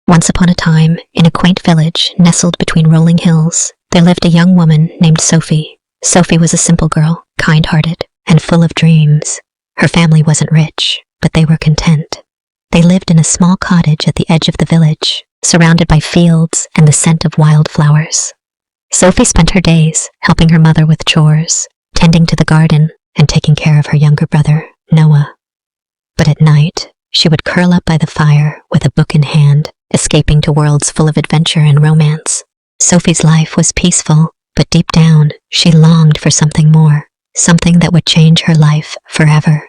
Once upon a time, in a quaint village nestled between rolling hills, there lived a young woman named Sophie. Sophie was a simple girl, kind-hearted, and full of dreams. Her family wasn't rich, but they were content. They lived in a small cottage at the edge of the village, surrounded by fields and the scent of wildflowers. Sophie spent her days helping her mother with chores, tending to the garden, and taking care of her younger brother, Noah. But at night, she would curl up by the fire with a book in hand, escaping to worlds full of adventure and romance. Sophie's life was peaceful, but deep down, she longed for something more, something that would change her life forever.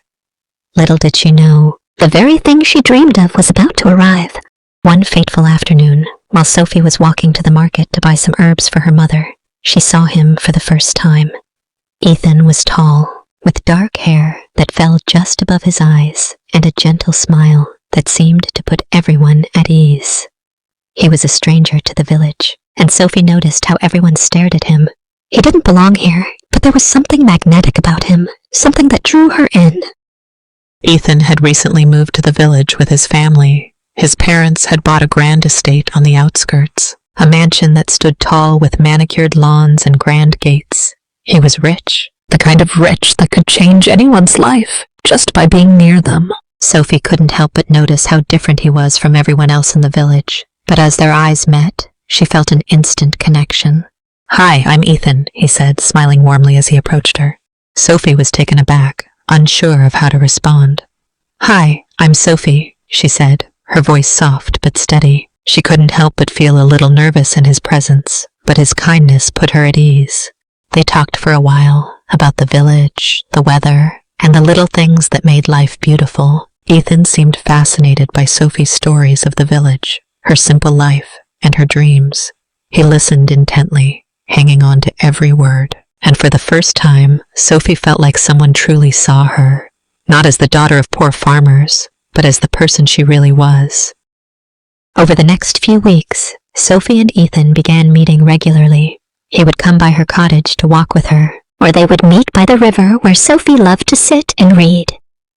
Little did she know, the very thing she dreamed of was about to arrive. One fateful afternoon, while Sophie was walking to the market to buy some herbs for her mother, she saw him for the first time. Ethan was tall, with dark hair that fell just above his eyes and a gentle smile that seemed to put everyone at ease. He was a stranger to the village, and Sophie noticed how everyone stared at him. He didn't belong here, but there was something magnetic about him, something that drew her in. Ethan had recently moved to the village with his family. His parents had bought a grand estate on the outskirts, a mansion that stood tall with manicured lawns and grand gates. He was rich, the kind of rich that could change anyone's life just by being near them. Sophie couldn't help but notice how different he was from everyone else in the village, but as their eyes met, she felt an instant connection. "Hi, I'm Ethan," he said, smiling warmly as he approached her. Sophie was taken aback, unsure of how to respond. "Hi, I'm Sophie," she said, her voice soft but steady. She couldn't help but feel a little nervous in his presence, but his kindness put her at ease. They talked for a while about the village, the weather, and the little things that made life beautiful. Ethan seemed fascinated by Sophie's stories of the village, her simple life, and her dreams. He listened intently, hanging on to every word, and for the first time, Sophie felt like someone truly saw her, not as the daughter of poor farmers, but as the person she really was. Over the next few weeks, Sophie and Ethan began meeting regularly. He would come by her cottage to walk with her, or they would meet by the river where Sophie loved to sit and read.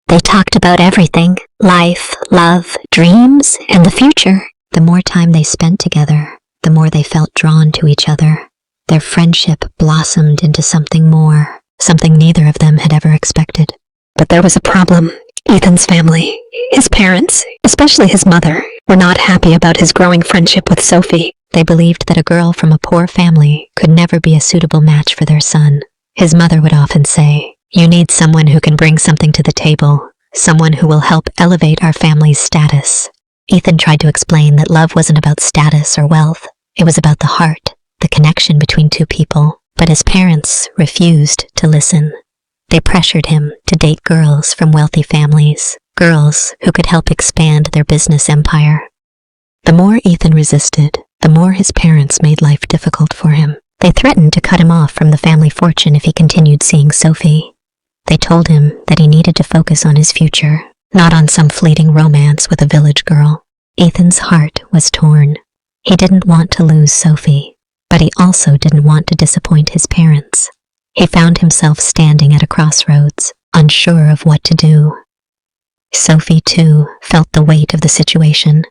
They talked about everything: life, love, dreams, and the future. The more time they spent together, the more they felt drawn to each other. Their friendship blossomed into something more, something neither of them had ever expected. But there was a problem. Ethan's family, his parents, especially his mother, were not happy about his growing friendship with Sophie. They believed that a girl from a poor family could never be a suitable match for their son. His mother would often say, "You need someone who can bring something to the table, someone who will help elevate our family's status." Ethan tried to explain that love wasn't about status or wealth. It was about the heart, the connection between two people. But his parents refused to listen. They pressured him to date girls from wealthy families, girls who could help expand their business empire. The more Ethan resisted, the more his parents made life difficult for him. They threatened to cut him off from the family fortune if he continued seeing Sophie. They told him that he needed to focus on his future, not on some fleeting romance with a village girl. Ethan's heart was torn. He didn't want to lose Sophie, but he also didn't want to disappoint his parents. He found himself standing at a crossroads, unsure of what to do. Sophie, too, felt the weight of the situation.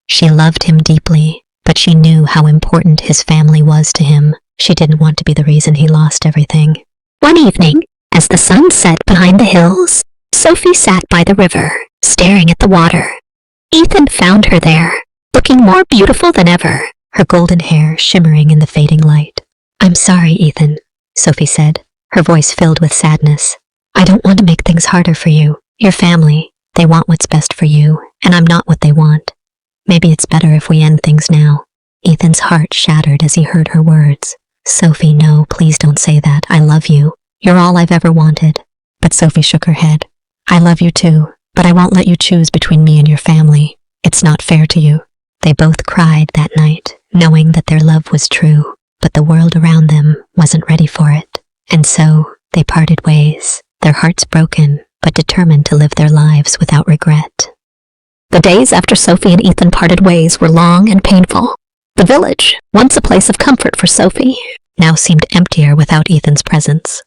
She loved him deeply, but she knew how important his family was to him. She didn't want to be the reason he lost everything. One evening, as the sun set behind the hills, Sophie sat by the river, staring at the water. Ethan found her there, looking more beautiful than ever, her golden hair shimmering in the fading light. "I'm sorry, Ethan," Sophie said, her voice filled with sadness. "I don't want to make things harder for you. Your family, they want what's best for you, and I'm not what they want. Maybe it's better if we end things now." Ethan's heart shattered as he heard her words. "Sophie, no, please don't say that. I love you. You're all I've ever wanted." But Sophie shook her head. "I love you too, but I won't let you choose between me and your family. It's not fair to you." They both cried that night, knowing that their love was true, but the world around them wasn't ready for it. And so, they parted ways, their hearts broken, but determined to live their lives without regret. The days after Sophie and Ethan parted ways were long and painful. The village, once a place of comfort for Sophie, now seemed emptier without Ethan's presence.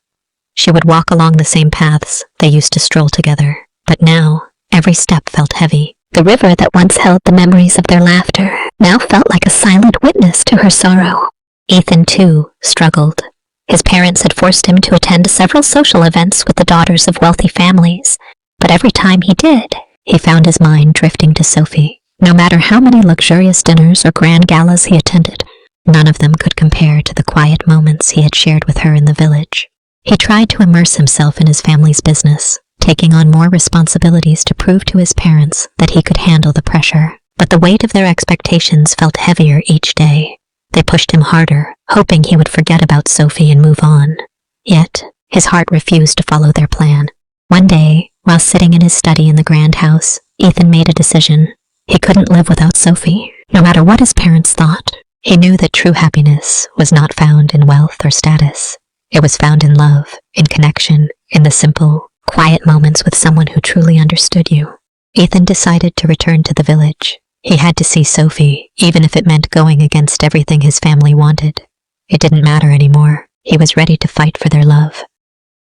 She would walk along the same paths they used to stroll together, but now every step felt heavy. The river that once held the memories of their laughter now felt like a silent witness to her sorrow. Ethan, too, struggled. His parents had forced him to attend several social events with the daughters of wealthy families, but every time he did, he found his mind drifting to Sophie. No matter how many luxurious dinners or grand galas he attended, none of them could compare to the quiet moments he had shared with her in the village. He tried to immerse himself in his family's business, taking on more responsibilities to prove to his parents that he could handle the pressure. But the weight of their expectations felt heavier each day. They pushed him harder, hoping he would forget about Sophie and move on. Yet, his heart refused to follow their plan. One day, while sitting in his study in the grand house, Ethan made a decision. He couldn't live without Sophie, no matter what his parents thought. He knew that true happiness was not found in wealth or status. It was found in love, in connection, in the simple, quiet moments with someone who truly understood you. Ethan decided to return to the village. He had to see Sophie, even if it meant going against everything his family wanted. It didn't matter anymore. He was ready to fight for their love.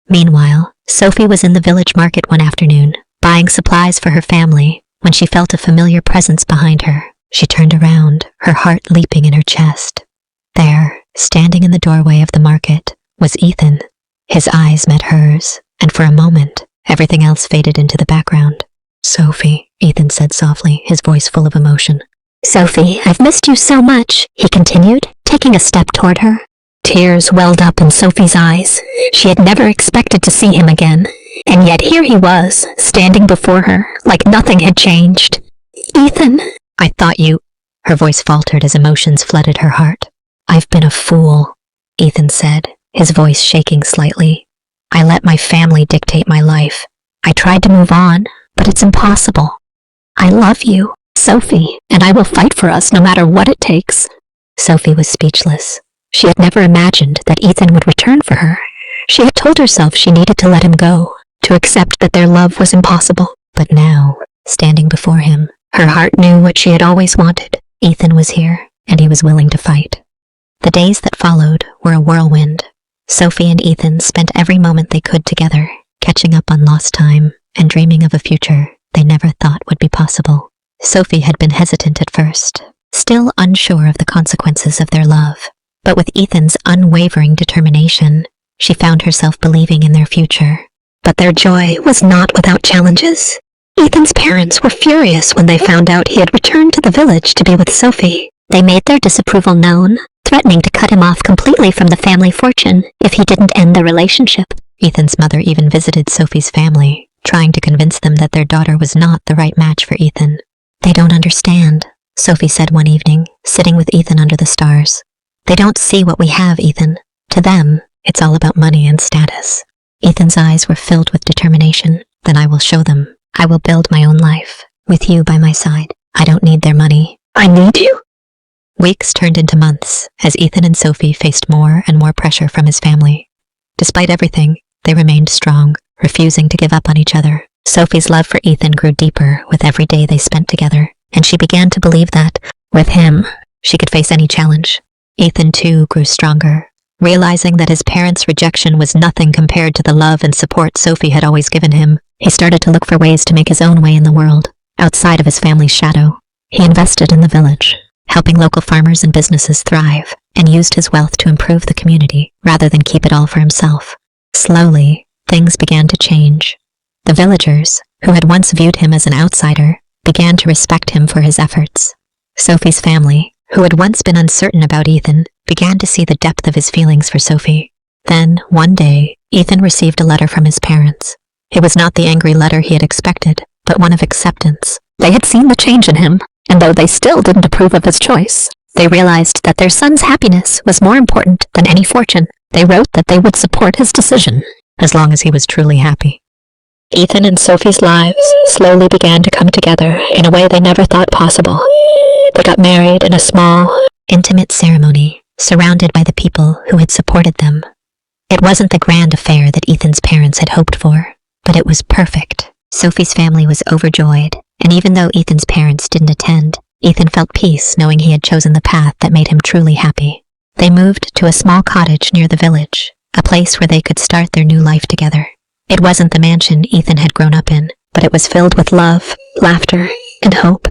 Meanwhile, Sophie was in the village market one afternoon, buying supplies for her family, when she felt a familiar presence behind her. She turned around, her heart leaping in her chest. There, standing in the doorway of the market, was Ethan. His eyes met hers, and for a moment, everything else faded into the background. "Sophie," Ethan said softly, his voice full of emotion. "Sophie, I've missed you so much," he continued, taking a step toward her. Tears welled up in Sophie's eyes. She had never expected to see him again, and yet here he was, standing before her, like nothing had changed. "Ethan," "I thought you—" Her voice faltered as emotions flooded her heart. "I've been a fool," Ethan said, his voice shaking slightly. "I let my family dictate my life. I tried to move on, but it's impossible." "I love you, Sophie, and I will fight for us no matter what it takes." Sophie was speechless. She had never imagined that Ethan would return for her. She had told herself she needed to let him go, to accept that their love was impossible. But now, standing before him, her heart knew what she had always wanted. Ethan was here, and he was willing to fight. The days that followed were a whirlwind. Sophie and Ethan spent every moment they could together, catching up on lost time and dreaming of a future they never thought would be possible. Sophie had been hesitant at first, still unsure of the consequences of their love. But with Ethan's unwavering determination, she found herself believing in their future. But their joy was not without challenges. Ethan's parents were furious when they found out he had returned to the village to be with Sophie. They made their disapproval known, threatening to cut him off completely from the family fortune if he didn't end the relationship. Ethan's mother even visited Sophie's family, trying to convince them that their daughter was not the right match for Ethan. "They don't understand," Sophie said one evening, sitting with Ethan under the stars. "They don't see what we have, Ethan. To them, it's all about money and status." Ethan's eyes were filled with determination. "Then I will show them. I will build my own life, with you by my side. I don't need their money." "I need you?" Weeks turned into months as Ethan and Sophie faced more and more pressure from his family. Despite everything, they remained strong, refusing to give up on each other. Sophie's love for Ethan grew deeper with every day they spent together, and she began to believe that, with him, she could face any challenge. Ethan, too, grew stronger, realizing that his parents' rejection was nothing compared to the love and support Sophie had always given him. He started to look for ways to make his own way in the world, outside of his family's shadow. He invested in the village, helping local farmers and businesses thrive, and used his wealth to improve the community rather than keep it all for himself. Slowly, things began to change. The villagers, who had once viewed him as an outsider, began to respect him for his efforts. Sophie's family, who had once been uncertain about Ethan, began to see the depth of his feelings for Sophie. Then, one day, Ethan received a letter from his parents. It was not the angry letter he had expected, but one of acceptance. They had seen the change in him, and though they still didn't approve of his choice, they realized that their son's happiness was more important than any fortune. They wrote that they would support his decision, as long as he was truly happy. Ethan and Sophie's lives slowly began to come together in a way they never thought possible. They got married in a small, intimate ceremony, surrounded by the people who had supported them. It wasn't the grand affair that Ethan's parents had hoped for, but it was perfect. Sophie's family was overjoyed, and even though Ethan's parents didn't attend, Ethan felt peace knowing he had chosen the path that made him truly happy. They moved to a small cottage near the village, a place where they could start their new life together. It wasn't the mansion Ethan had grown up in, but it was filled with love, laughter, and hope.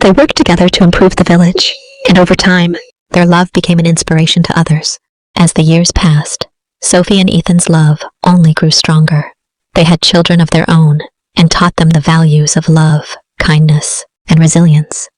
They worked together to improve the village, and over time, their love became an inspiration to others. As the years passed, Sophie and Ethan's love only grew stronger. They had children of their own and taught them the values of love, kindness, and resilience.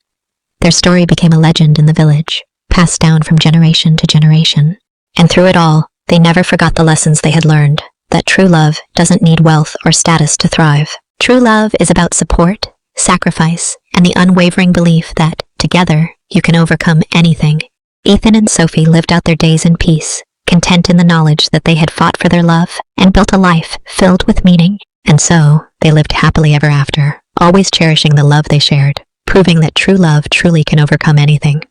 Their story became a legend in the village, passed down from generation to generation. And through it all, they never forgot the lessons they had learned, that true love doesn't need wealth or status to thrive. True love is about support, sacrifice, and the unwavering belief that, together, you can overcome anything. Ethan and Sophie lived out their days in peace, content in the knowledge that they had fought for their love and built a life filled with meaning. And so, they lived happily ever after, always cherishing the love they shared, proving that true love truly can overcome anything.